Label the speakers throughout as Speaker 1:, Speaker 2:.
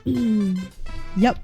Speaker 1: Yep.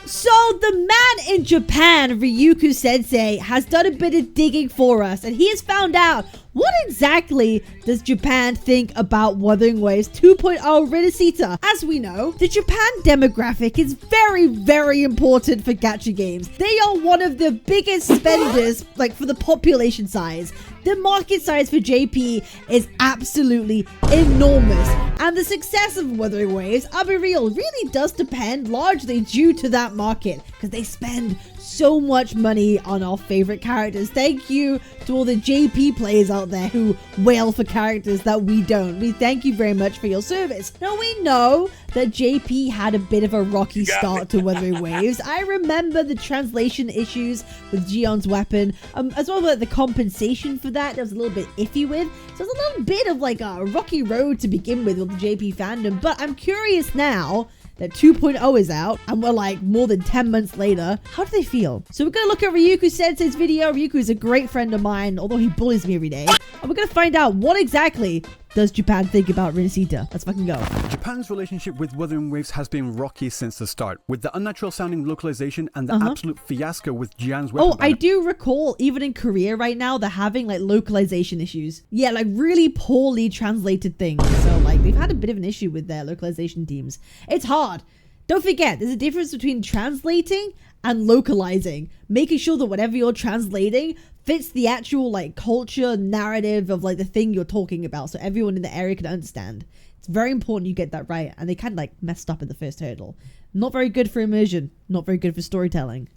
Speaker 1: So the man in Japan, Ryuuku Sensei, has done a bit of digging for us, and he has found out what exactly does Japan think about Wuthering Waves 2.0 RINASCITA. As we know, the Japan demographic is very, very important for gacha games. They are one of the biggest spenders, like, for the population size. The market size for JP is absolutely enormous, and the success of Wuthering Waves, I'll be real, really does depend largely due to that market, because they spend so much money on our favorite characters. Thank you to all the JP players out there who wail for characters that we don't. We thank you very much for your service. Now, we know that JP had a bit of a rocky start to Wuthering Waves. I remember the translation issues with Gion's weapon, as well as the compensation for that was a little bit iffy with. So it's a little bit of like a rocky road to begin with the JP fandom. But I'm curious now that 2.0 is out, and we're like more than 10 months later. How do they feel? So we're gonna look at Ryuuku Sensei's video. Ryuuku is a great friend of mine, although he bullies me every day. And we're gonna find out what exactly does Japan think about RINASCITA. Let's fucking go.
Speaker 2: Japan's relationship with Wuthering Waves has been rocky since the start, with the unnatural sounding localization and the absolute fiasco with Jian's weapon.
Speaker 1: Oh, I do recall, even in Korea right now, they're having like localization issues. Yeah, like really poorly translated things. So like they've had a bit of an issue with their localization teams. It's hard. Don't forget, there's a difference between translating and localizing. Making sure that whatever you're translating fits the actual like culture narrative of like the thing you're talking about, so everyone in the area can understand. It's very important you get that right, and they kind of like messed up in the first hurdle. Not very good for immersion, not very good for storytelling.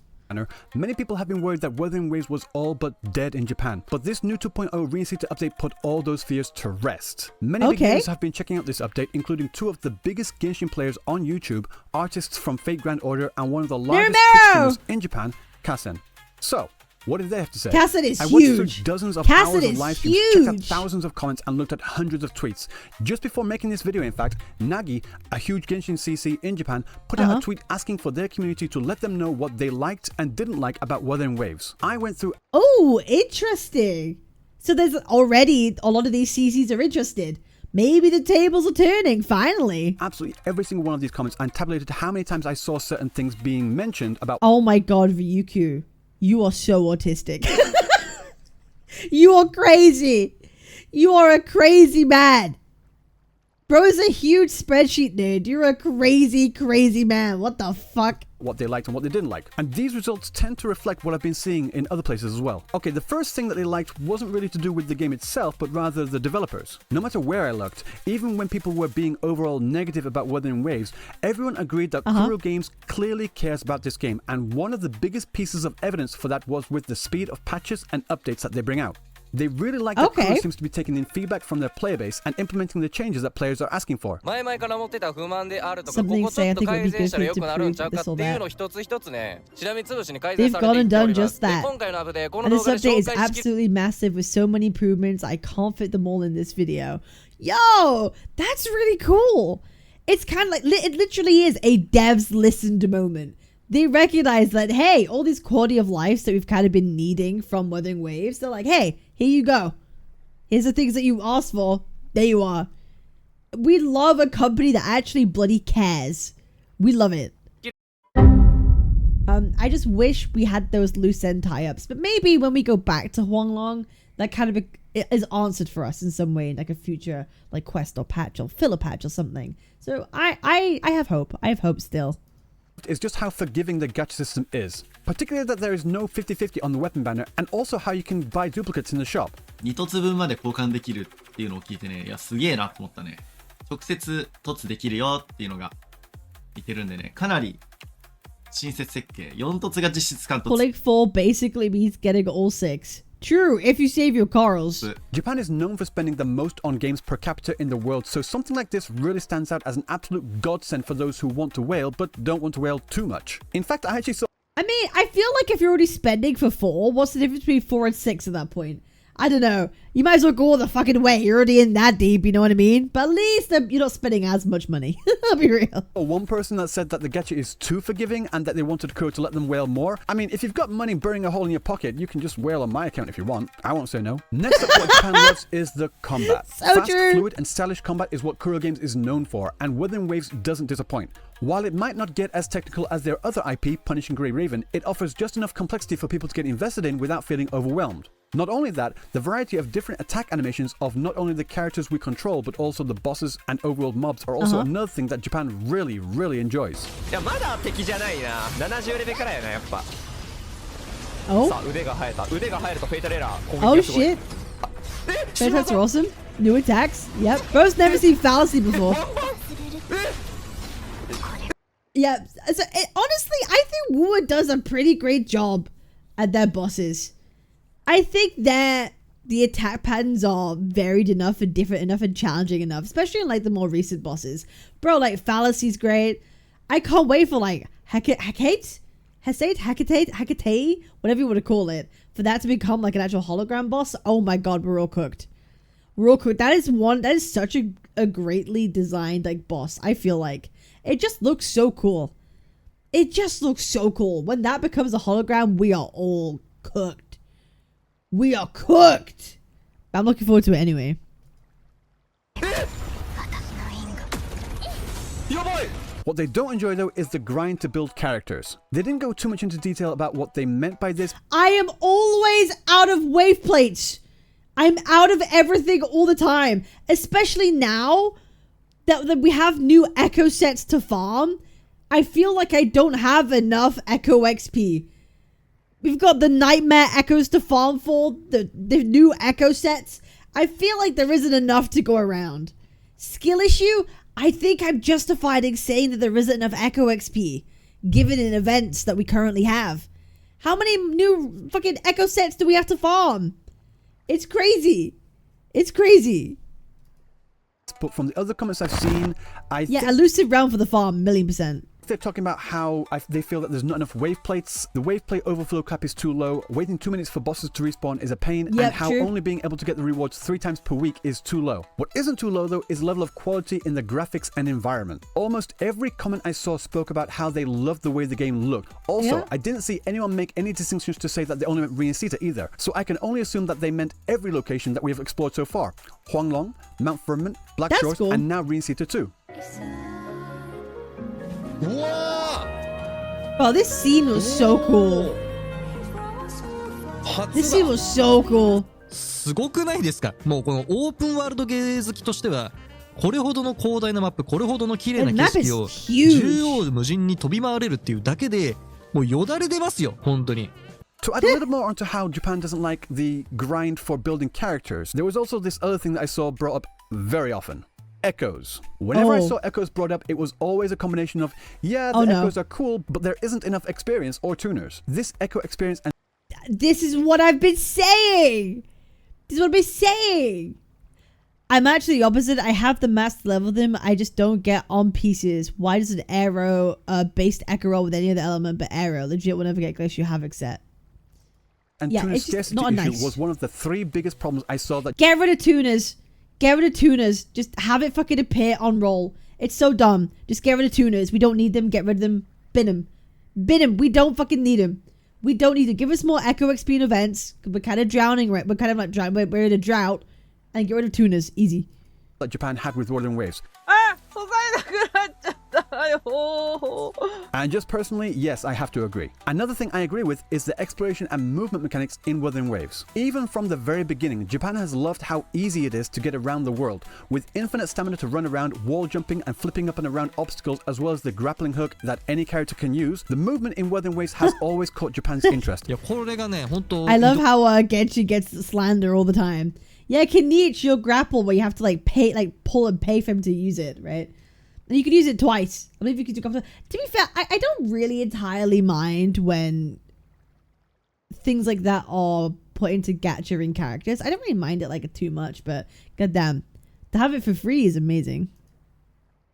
Speaker 2: Many people have been worried that Wuthering Waves was all but dead in Japan, but this new 2.0 RINASCITA update put all those fears to rest. Many big gamers have been checking out this update, including two of the biggest Genshin players on YouTube, artists from Fate Grand Order, and one of the largest Twitch streamers in Japan, Kasen. So, what did they have to say?
Speaker 1: Kasen is
Speaker 2: I watched through
Speaker 1: huge.
Speaker 2: dozens of hours of live streams, checked out thousands of comments, and looked at hundreds of tweets. Just before making this video, in fact, Nagi, a huge Genshin CC in Japan, put out a tweet asking for their community to let them know what they liked and didn't like about Wuthering Waves. I went through...
Speaker 1: Oh, interesting. So there's already a lot of these CCs are interested. Maybe the tables are turning, finally.
Speaker 2: Absolutely every single one of these comments, and tabulated how many times I saw certain things being mentioned about...
Speaker 1: Oh my god, Ryuuku. You are so autistic. You are crazy. You are a crazy man. Bro's a huge spreadsheet nerd. You're a crazy, crazy man. What the fuck?
Speaker 2: What they liked and what they didn't like. And these results tend to reflect what I've been seeing in other places as well. Okay, the first thing that they liked wasn't really to do with the game itself, but rather the developers. No matter where I looked, even when people were being overall negative about Wuthering Waves, everyone agreed that Kuro Games clearly cares about this game, and one of the biggest pieces of evidence for that was with the speed of patches and updates that they bring out. They really like that Kuro seems to be taking in feedback from their player base and implementing the changes that players are asking for.
Speaker 1: Something say I think it would be good for you to prove this or that. They've gone and done just that. And this update is absolutely massive with so many improvements. I can't fit them all in this video. Yo, that's really cool. It's kind of like, it literally is a devs listened moment. They recognize that, hey, all these quality of lives that we've kind of been needing from Wuthering Waves, they're like, hey, here you go. Here's the things that you asked for. There you are. We love a company that actually bloody cares. We love it. I just wish we had those loose end tie-ups, but maybe when we go back to Huanglong, that kind of is answered for us in some way, in like a future like quest or patch or filler patch or something. So I have hope. I have hope still.
Speaker 2: Is just how forgiving the gacha system is. Particularly that there is no 50-50 on the weapon banner, and also how you can buy duplicates in the shop.
Speaker 3: 2凸分まで交換できるっていうのを聞いてね、いやすげえなと思ったね。直接凸できるよっていうのが言ってるんでね、かなり親切設計。4凸が実質間凸。
Speaker 1: Pulling 4 basically means getting all 6. True, if you save your corals.
Speaker 2: Japan is known for spending the most on games per capita in the world, so something like this really stands out as an absolute godsend for those who want to whale but don't want to whale too much. In fact, I actually saw...
Speaker 1: I mean, I feel like if you're already spending for 4, what's the difference between 4 and 6 at that point? I don't know. You might as well go all the fucking way. You're already in that deep, you know what I mean? But at least you're not spending as much money. I'll be real.
Speaker 2: One person that said that the gacha is too forgiving and that they wanted Kuro to let them whale more. I mean, if you've got money burning a hole in your pocket, you can just whale on my account if you want. I won't say no. Next up, what Japan loves is the combat.
Speaker 1: So
Speaker 2: Fast,
Speaker 1: true.
Speaker 2: fluid, and stylish combat is what Kuro Games is known for, and Wuthering Waves doesn't disappoint. While it might not get as technical as their other IP, Punishing Grey Raven, it offers just enough complexity for people to get invested in without feeling overwhelmed. Not only that, the variety of different attack animations of not only the characters we control, but also the bosses and overworld mobs are also another thing that Japan really, really enjoys.
Speaker 4: いやまだ敵じゃないな70レベルからやなやっぱ
Speaker 1: Oh.
Speaker 4: さあ腕が生えた腕が生えるとフェイタルエラー攻
Speaker 1: Oh
Speaker 4: 撃がすごい
Speaker 1: shit. Phantoms are awesome. New attacks. Yep. Bro's never seen fallacy before. Yeah. So honestly, I think Wuwa does a pretty great job at their bosses. I think that the attack patterns are varied enough and different enough and challenging enough, especially in like the more recent bosses. Bro, like fallacy's great. I can't wait for like Hecate, whatever you want to call it, for that to become like an actual hologram boss. Oh my god, we're all cooked. We're all cooked. That is such a greatly designed like boss. I feel like it just looks so cool. It just looks so cool. When that becomes a hologram, we are all cooked. We are cooked. I'm looking forward to it anyway.
Speaker 2: What they don't enjoy though is the grind to build characters. They didn't go too much into detail about what they meant by this.
Speaker 1: I am always out of wave plates. I'm out of everything all the time. Especially now that we have new echo sets to farm. I feel like I don't have enough echo XP. We've got the nightmare echoes to farm for, the new echo sets. I feel like there isn't enough to go around. Skill issue? I think I'm justified in saying that there isn't enough echo XP, given in events that we currently have. How many new fucking echo sets do we have to farm? It's crazy. It's crazy.
Speaker 2: But from the other comments I've seen,
Speaker 1: Yeah, elusive round for the farm, 1,000,000%.
Speaker 2: they're talking about how they feel that there's not enough wave plates, the wave plate overflow cap is too low, waiting 2 minutes for bosses to respawn is a pain,
Speaker 1: Yep,
Speaker 2: and how
Speaker 1: true.
Speaker 2: only being able to get the rewards 3 times per week is too low. What isn't too low though is level of quality in the graphics and environment. Almost every comment I saw spoke about how they loved the way the game looked. Also,
Speaker 1: Yeah.
Speaker 2: I didn't see anyone make any distinctions to say that they only meant RINASCITA either, so I can only assume that they meant every location that we have explored so far. Huanglong, Mount Firmament, Black
Speaker 1: That's
Speaker 2: Shores,
Speaker 1: cool.
Speaker 2: and now RINASCITA too.
Speaker 4: うわ
Speaker 1: Oh, this scene was so cool.
Speaker 4: ー
Speaker 1: This
Speaker 4: 初
Speaker 1: scene
Speaker 4: だ
Speaker 1: was so cool.
Speaker 4: すごくないですか。もうこのオープンワールドゲー好きとしてはこれほどの広大なマップ、これほどの綺麗な景色を
Speaker 1: The map is huge.
Speaker 4: 縦横無尽に飛び回れるっていうだけでもうよだれ出ますよ本当に。
Speaker 2: To add a little more onto how Japan doesn't like the grind for building characters, there was also this other thing that I saw brought up very often. Echoes. Whenever I
Speaker 1: Oh.
Speaker 2: saw echoes brought up, it was always a combination of, yeah, the
Speaker 1: Oh, no.
Speaker 2: echoes are cool, but there isn't enough experience or tuners. This echo experience and
Speaker 1: This is what I've been saying. This is what I've been saying. I'm actually the opposite. I have the mass to level them. I just don't get on pieces. Why does an arrow based echo roll with any other element but arrow? Legit will never get Glacial Havoc set. Yeah,
Speaker 2: tuner
Speaker 1: it's just
Speaker 2: scarcity
Speaker 1: not
Speaker 2: issue
Speaker 1: nice.
Speaker 2: was one of the 3 biggest problems I saw that
Speaker 1: Get rid of tuners. Get rid of tuners. Just have it fucking appear on roll. It's so dumb. Just get rid of tuners. We don't need them. Get rid of them. Bin them. Bin them. We don't fucking need them. We don't need to give us more echo XP in events. We're kind of drowning, right? We're kind of like drowning. We're in a drought. And get rid of tuners. Easy.
Speaker 2: Japan had with Wuthering Waves.
Speaker 5: あ、素材なくなっちゃったよ。
Speaker 2: And just personally, yes, I have to agree. Another thing I agree with is the exploration and movement mechanics in Wuthering Waves. Even from the very beginning, Japan has loved how easy it is to get around the world, with infinite stamina to run around, wall jumping and flipping up and around obstacles, as well as the grappling hook that any character can use. The movement in Wuthering Waves has always caught Japan's interest.
Speaker 4: いやこれがね本当
Speaker 1: I love how Genshi gets slander all the time. Yeah, Kenichi, you'll grapple where you have to like pay, like pull and pay for him to use it, right? And you can use it twice. I believe you can do. To be fair, I don't really entirely mind when things like that are put into gacha in characters. I don't really mind it like too much, but goddamn, to have it for free is amazing.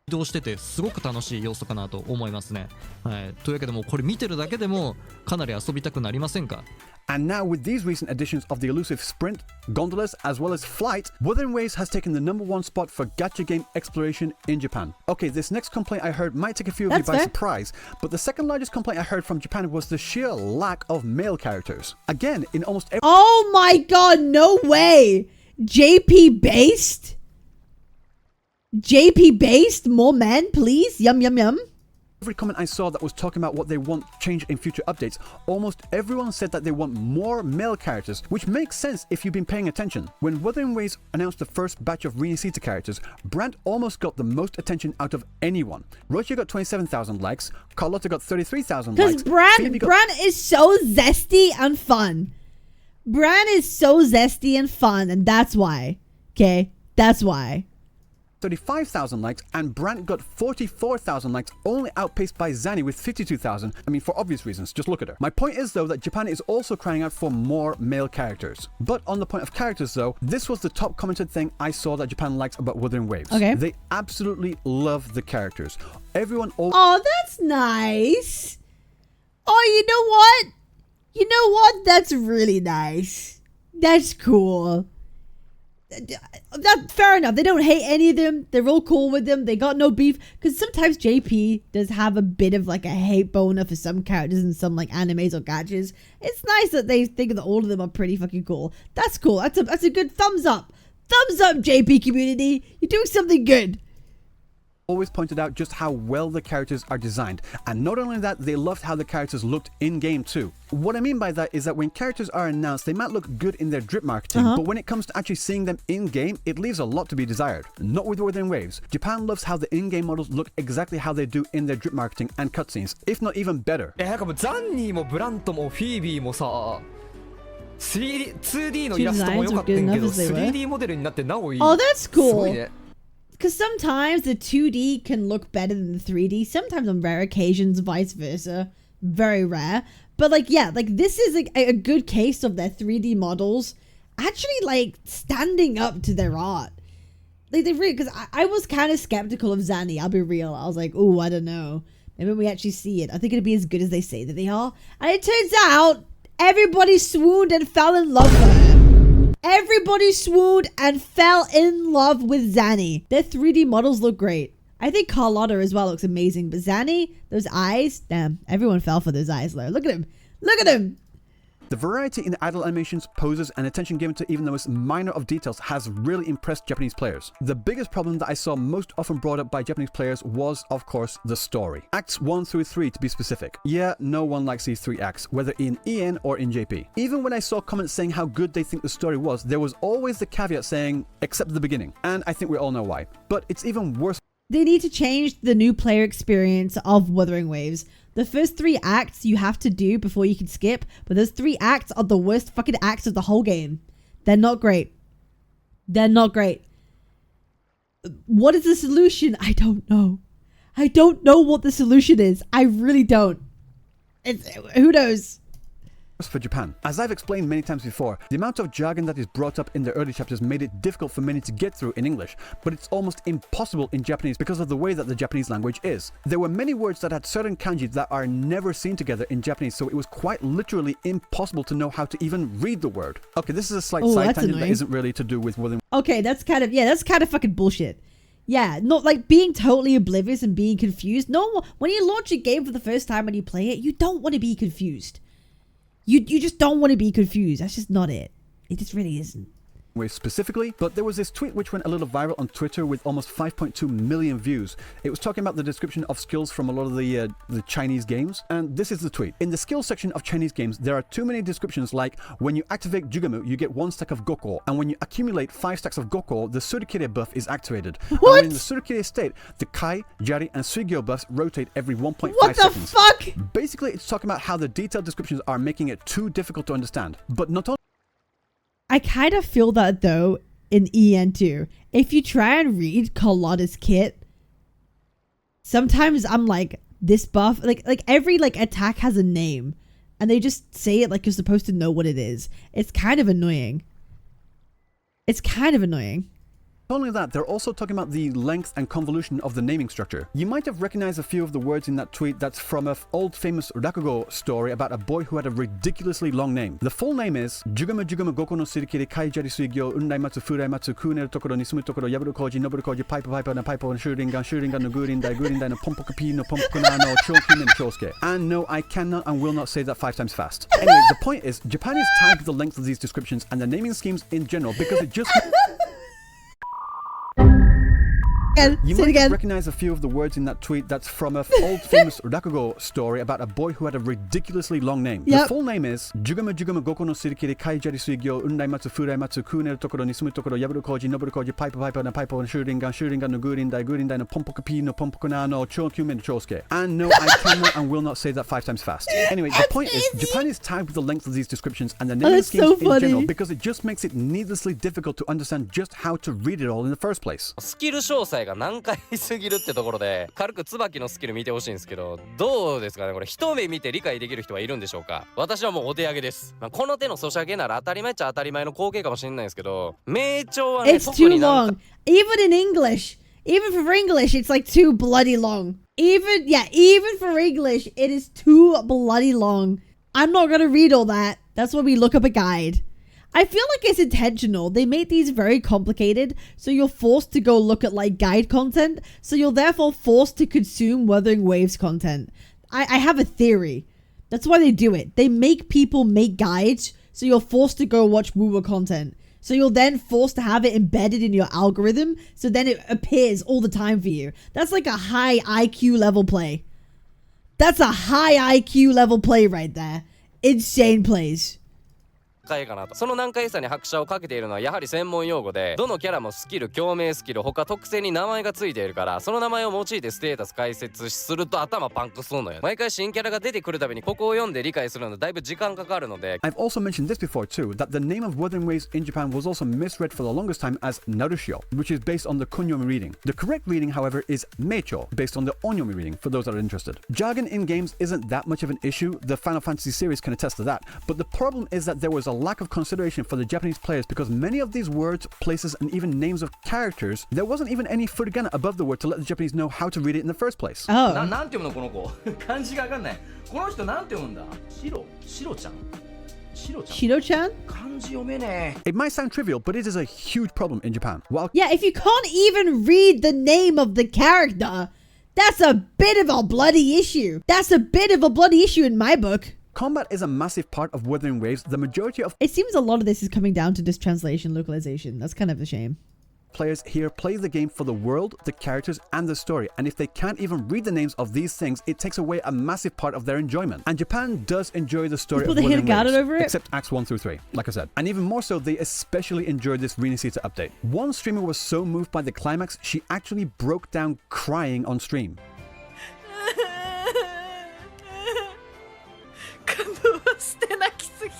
Speaker 4: 移動しててすごく楽しい要素かなと思いますね。はい、というわけでもうこれ見てるだけでもかなり遊びたくなりませんか。
Speaker 2: And now with these recent additions of the elusive sprint, gondolas, as well as flight, Wuthering Waves has taken the #1 spot for gacha game exploration in Japan. Okay, this next complaint I heard might take a few of you by surprise, but the second largest complaint I heard from Japan was the sheer lack of male characters. Again, in almost every—
Speaker 1: Oh my god, no way! JP based? JP based? More men, please? Yum, yum, yum.
Speaker 2: Every comment I saw that was talking about what they want changed in future updates, almost everyone said that they want more male characters, which makes sense if you've been paying attention. When Wuthering Waves announced the first batch of RINASCITA characters, Brandt almost got the most attention out of anyone. Roche got 27,000 likes, Carlotta got 33,000 likes.
Speaker 1: Because Brandt is so zesty and fun. Brandt is so zesty and fun, and that's why. Okay? That's why.
Speaker 2: 35,000 likes, and Brandt got 44,000 likes, only outpaced by Zanny with 52,000. I mean, for obvious reasons, just look at her. My point is, though, that Japan is also crying out for more male characters. But on the point of characters, though, this was the top commented thing I saw that Japan likes about Wuthering Waves.
Speaker 1: Okay.
Speaker 2: They absolutely love the characters. Everyone—
Speaker 1: Oh, that's nice. Oh, you know what? You know what? That's really nice. That's cool. That fair enough. They don't hate any of them. They're all cool with them. They got no beef. Because sometimes JP does have a bit of like a hate boner for some characters in some like animes or gachas. It's nice that they think that all of them are pretty fucking cool. That's cool. That's a good thumbs up. Thumbs up, JP community. You're doing something good.
Speaker 2: Always pointed out just how well the characters are designed, and not only that, they loved how the characters looked in-game too. What I mean by that is that when characters are announced, they might look good in their drip marketing, but when it comes to actually seeing them in-game, it leaves a lot to be desired. Not with Wuthering Waves. Japan loves how the in-game models look exactly how they do in their drip marketing and cutscenes, if not even better.
Speaker 6: なんかもうザンニーもブラントもフィービーもさ 2D のイラストも良かったんけど 3D モデルになってなおいい
Speaker 1: Oh, that's cool.
Speaker 6: すごいね
Speaker 1: Because sometimes the 2D can look better than the 3D. Sometimes on rare occasions, vice versa. Very rare. But like, yeah, like this is like a good case of their 3D models actually like standing up to their art. Like they really, because I was kind of skeptical of Zanny, I'll be real. I was like, oh, I don't know. Maybe when we actually see it, I think it'll be as good as they say that they are. And it turns out everybody swooned and fell in love with her. Everybody swooned and fell in love with Zanny. Their 3D models look great. I think Carlotta as well looks amazing. But Zanny, those eyes, damn, everyone fell for those eyes though. Look at him. Look at him.
Speaker 2: The variety in the idle animations, poses, and attention given to even the most minor of details has really impressed Japanese players. The biggest problem that I saw most often brought up by Japanese players was, of course, the story. Acts 1 through 3 to be specific. Yeah, no one likes these 3 acts, whether in EN or in JP. Even when I saw comments saying how good they think the story was, there was always the caveat saying, except the beginning. And I think we all know why. But it's even worse.
Speaker 1: They need to change the new player experience of Wuthering Waves. The first 3 acts you have to do before you can skip, but those 3 acts are the worst fucking acts of the whole game. They're not great. They're not great. What is the solution? I don't know. I don't know what the solution is. I really don't. Who knows?
Speaker 2: For Japan. As I've explained many times before, the amount of jargon that is brought up in the early chapters made it difficult for many to get through in English, but it's almost impossible in Japanese because of the way that the Japanese language is. There were many words that had certain kanji that are never seen together in Japanese, so it was quite literally impossible to know how to even read the word. Okay, this is a slight side tangent
Speaker 1: annoying.
Speaker 2: that isn't really to do with Wuthering.
Speaker 1: Okay, that's kind of fucking bullshit. Yeah, not like being totally oblivious and being confused. No, when you launch a game for the first time and you play it, you don't want to be confused. You just don't want to be confused. That's just not it. It just really isn't.
Speaker 2: Specifically, but there was this tweet which went a little viral on Twitter with almost 5.2 million views. It was talking about the description of skills from a lot of the Chinese games, and this is the tweet. In the skills section of Chinese games, there are too many descriptions like, when you activate Jugamu, you get 1 stack of Goko, and when you accumulate 5 stacks of Goko, the Surikire buff is activated.
Speaker 1: What?
Speaker 2: And in the Surikire state, the Kai, Jari, and Suigyo buffs rotate every 1.5
Speaker 1: What the
Speaker 2: seconds.
Speaker 1: fuck?
Speaker 2: Basically, it's talking about how the detailed descriptions are making it too difficult to understand. But not only
Speaker 1: I kind of feel that though in EN2. If you try and read Carlotta's kit, sometimes I'm like, this buff, like every like attack has a name and they just say it like you're supposed to know what it is. It's kind of annoying. It's kind of annoying.
Speaker 2: Not only that, they're also talking about the length and convolution of the naming structure. You might have recognized a few of the words in that tweet that's from an old famous rakugo story about a boy who had a ridiculously long name. The full name is Jugama Jugama Goko no Surikiri Kaijari Suigyo Undai Matsu Furai Matsu Kuneru Tokoro Nisumu Tokoro Yaburu Koji Noburu Koji Piper Piper na Piper and Shuringan no Gurindai no Pompokapi no Pompokuna no Chokin and Chosuke. And no, I cannot and will not say that 5 times fast. Anyway, the point is, Japan is tagged with the length of these descriptions and the naming schemes in general because it just... You might have recognized a few of the words in that tweet that's from an old famous rakugo story about a boy who had a ridiculously long name. The full name is Jugama Jugama Goko no Surikiri Kaijari Suigyo Undai Matsu Furai Matsu Kuneru Tokoro Nisumu Tokoro Yaburu Koji Noburu Koji Piper Piper na Piper and Shuringan no Gurindai no Pompokapi no Pompokuna no Chokyum and Chosuke. And no, I cannot and will not say that 5 times fast. Anyway, the point is, Japan is tagged with the length of these descriptions and the naming schemes in general because it just makes it needlessly difficult to understand just how to read it all in the first place.
Speaker 7: スキル詳細が難解すぎるってところで軽く椿のスキル見てほしいんですけど、どうですかね、これ一目見て理解できる人はいるんでしょうか。私はもうお手上げです。この手のソシャゲなら当たり前っちゃ当たり前の光景かもしれないんですけど、名調はね、
Speaker 1: It's too long. Even in English, even for English, it's like too bloody long. Even for English, it is too bloody long. I'm not gonna read all that. That's why we look up a guide. I feel like it's intentional. They make these very complicated, so you're forced to go look at like guide content, so you're therefore forced to consume Wuthering Waves content. I have a theory. That's why they do it. They make people make guides, so you're forced to go watch wuwa content. So you're then forced to have it embedded in your algorithm, so then it appears all the time for you. That's like a high IQ level play. That's a high IQ level play right there. Insane plays.
Speaker 7: かなと。その難解さに拍車をかけているのはやはり専門用語で、どのキャラもスキル、共鳴スキル、他特性に名前がついているから、その名前を用いてステータス解説すると頭パンクするのよ。毎回新キャラが出てくるたびにここを読んで理解するのだいぶ時間かかるので。
Speaker 2: I've also mentioned this before too, that the name of Wuthering Waves in Japan was also misread for the longest time as Narushio, which is based on the Kunyomi reading. The correct reading, however, is Meicho, based on the Onyomi reading, for those that are interested. Jargon in games isn't that much of an issue, the Final Fantasy series can attest to that, but the problem is that there was a lack of consideration for the Japanese players because many of these words, places, and even names of characters, there wasn't even any furigana above the word to let the Japanese know how to read it in the first place.
Speaker 1: Oh.
Speaker 8: なんて読むのこの子漢字がわかんない。この人なんて読むんだ。シロちゃん。
Speaker 1: Shiro-chan?
Speaker 8: 漢字読めねえ。
Speaker 2: It might sound trivial, but it is a huge problem in Japan. While
Speaker 1: Yeah, if you can't even read the name of the character, that's a bit of a bloody issue. That's a bit of a bloody issue in my book.
Speaker 2: combat is a massive part of Wuthering Waves, the majority of
Speaker 1: It seems a lot of this is coming down to just translation, localization. That's kind of a shame.
Speaker 2: players here play the game for the world, the characters, and the story, and if they can't even read the names of these things, it takes away a massive part of their enjoyment. And Japan does enjoy the story of Wuthering Waves,
Speaker 1: over it?
Speaker 2: except Acts 1 through 3, like I said. And even more so, they especially enjoyed this RINASCITA update. One streamer was so moved by the climax, she actually broke down crying on stream.
Speaker 5: 感動して泣きすぎて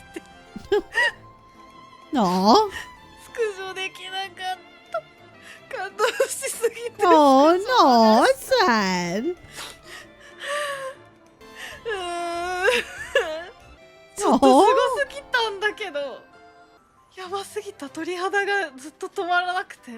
Speaker 1: Aww.
Speaker 5: スクショできなかった感動しすぎて
Speaker 1: Oh no, it's sad.
Speaker 5: ちょっとすごすぎたんだけどやばすぎた鳥肌がずっと止まらなくて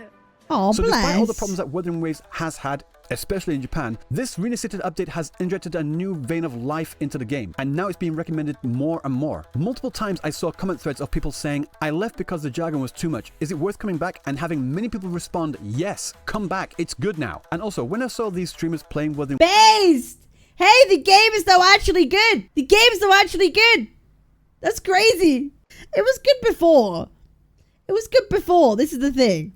Speaker 1: Oh,
Speaker 2: So despite all the
Speaker 1: bless.
Speaker 2: problems that Wuthering Waves has had, especially in Japan, this RINASCITA update has injected a new vein of life into the game, and now it's being recommended more and more. Multiple times I saw comment threads of people saying, I left because the jargon was too much, is it worth coming back? And having many people respond, yes, come back, it's good now. And also, when I saw these streamers playing Wuthering
Speaker 1: Based! Hey, the game is though actually good! The game is though actually good! That's crazy! It was good before. It was good before, this is the thing.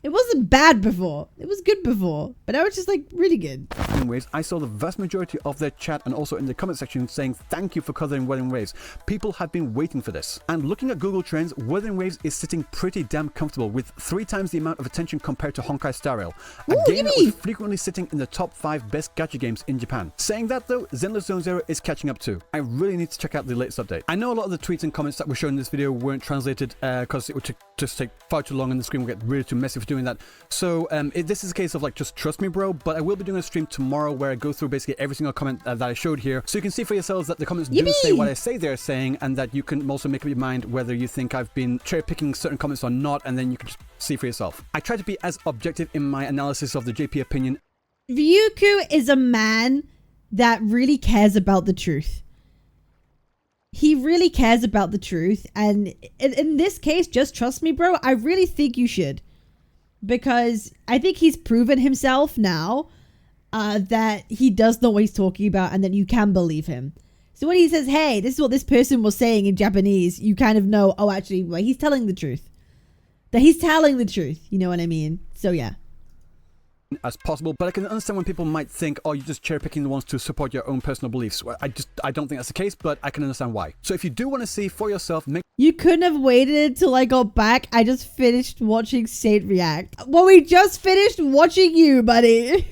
Speaker 1: It wasn't bad before. It was good before. But now it's just like really good.
Speaker 2: Waves, I saw the vast majority of their chat and also in the comment section saying thank you for covering Wuthering Waves. People have been waiting for this. And looking at Google Trends, Wuthering Waves is sitting pretty damn comfortable with 3 times the amount of attention compared to Honkai Star Rail, a game that was frequently sitting in the top 5 best gacha games in Japan. Saying that though, Zenless Zone Zero is catching up too. I really need to check out the latest update. I know a lot of the tweets and comments that were shown in this video weren't translated because it would just take far too long and the screen would get really too messy for doing that. So this is a case of like, just trust me bro, but I will be doing a stream tomorrow tomorrow where I go through basically every single comment that I showed here, so you can see for yourselves that the comments do say what I say they're saying, and that you can also make up your mind whether you think I've been cherry-picking certain comments or not, and then you can just see for yourself. I try to be as objective in my analysis of the JP opinion.
Speaker 1: Ryuuku is a man that really cares about the truth. He really cares about the truth, and in this case, just trust me, bro, I really think you should. Because I think he's proven himself now that he does know what he's talking about, and that you can believe him. So when he says, hey, this is what this person was saying in Japanese, you kind of know, oh, actually, well, he's telling the truth. That he's telling the truth, you know what I mean? So yeah.
Speaker 2: As possible, but I can understand when people might think, oh, you're just cherry-picking the ones to support your own personal beliefs. Well, I don't think that's the case, but I can understand why. So if you do want to see for yourself,
Speaker 1: you couldn't have waited until I got back. I just finished watching Saint react. Well, we just finished watching you, buddy.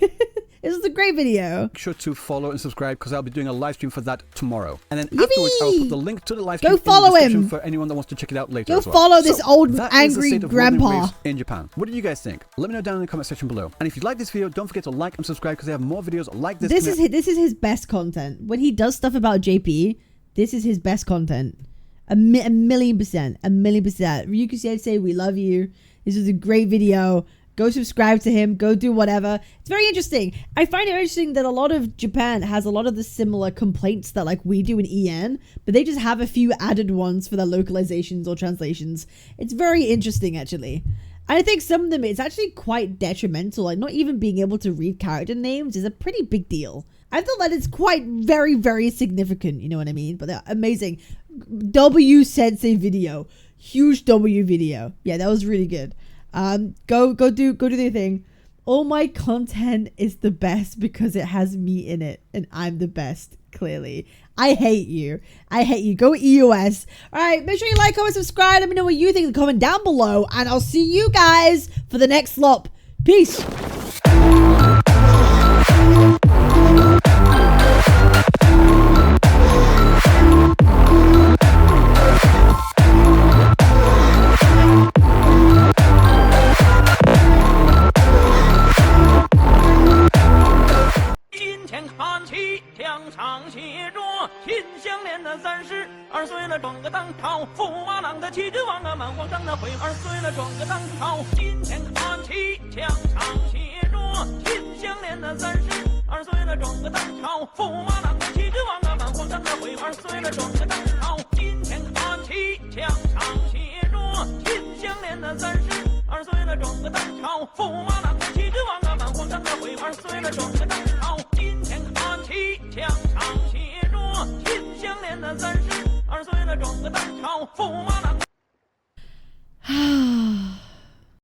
Speaker 1: This is a great video.
Speaker 2: Make sure to follow and subscribe, because I'll be doing a live stream for that tomorrow. And then afterwards, I'll put the link to the live stream
Speaker 1: in the description
Speaker 2: for anyone that wants to check it out later.
Speaker 1: Go
Speaker 2: as well.
Speaker 1: follow this old angry grandpa
Speaker 2: Wuthering Waves in Japan. What do you guys think? Let me know down in the comment section below. And if you like this video, don't forget to like and subscribe, because I have more videos like this.
Speaker 1: This is his best content. When he does stuff about JP, this is his best content. A million percent. Ryuuku Sensei, we love you. This was a great video. Go subscribe to him. Go do whatever. It's very interesting. I find it interesting that a lot of Japan has a lot of the similar complaints that like we do in EN, but they just have a few added ones for their localizations or translations. It's very interesting, actually. And I think some of them, it's actually quite detrimental. Like not even being able to read character names is a pretty big deal. I thought that it's quite very, very significant. You know what I mean? But they're amazing. W Sensei video. Huge W video. Yeah, that was really good. Go do their thing. All my content is the best because it has me in it, and I'm the best. Clearly, I hate you. Go EOS. All right, make sure you like, comment, subscribe. Let me know what you think in the comment down below, and I'll see you guys for the next slop. Peace.2
Speaker 9: 岁了转个当朝，驸马郎的旗帜王啊，满皇上的徽2岁了转个当朝，金钱看齐，墙上写着秦香莲的30，2岁了转个当朝，驸马郎的旗帜王啊，满皇上的徽2岁了转个当朝，金钱看齐，墙上写着秦香莲的30，2岁了转个当朝，驸马郎的旗帜王啊，满皇上的徽2岁了转个当朝，金钱看齐，墙上写着秦香莲的30。2岁了转个当朝，驸马郎。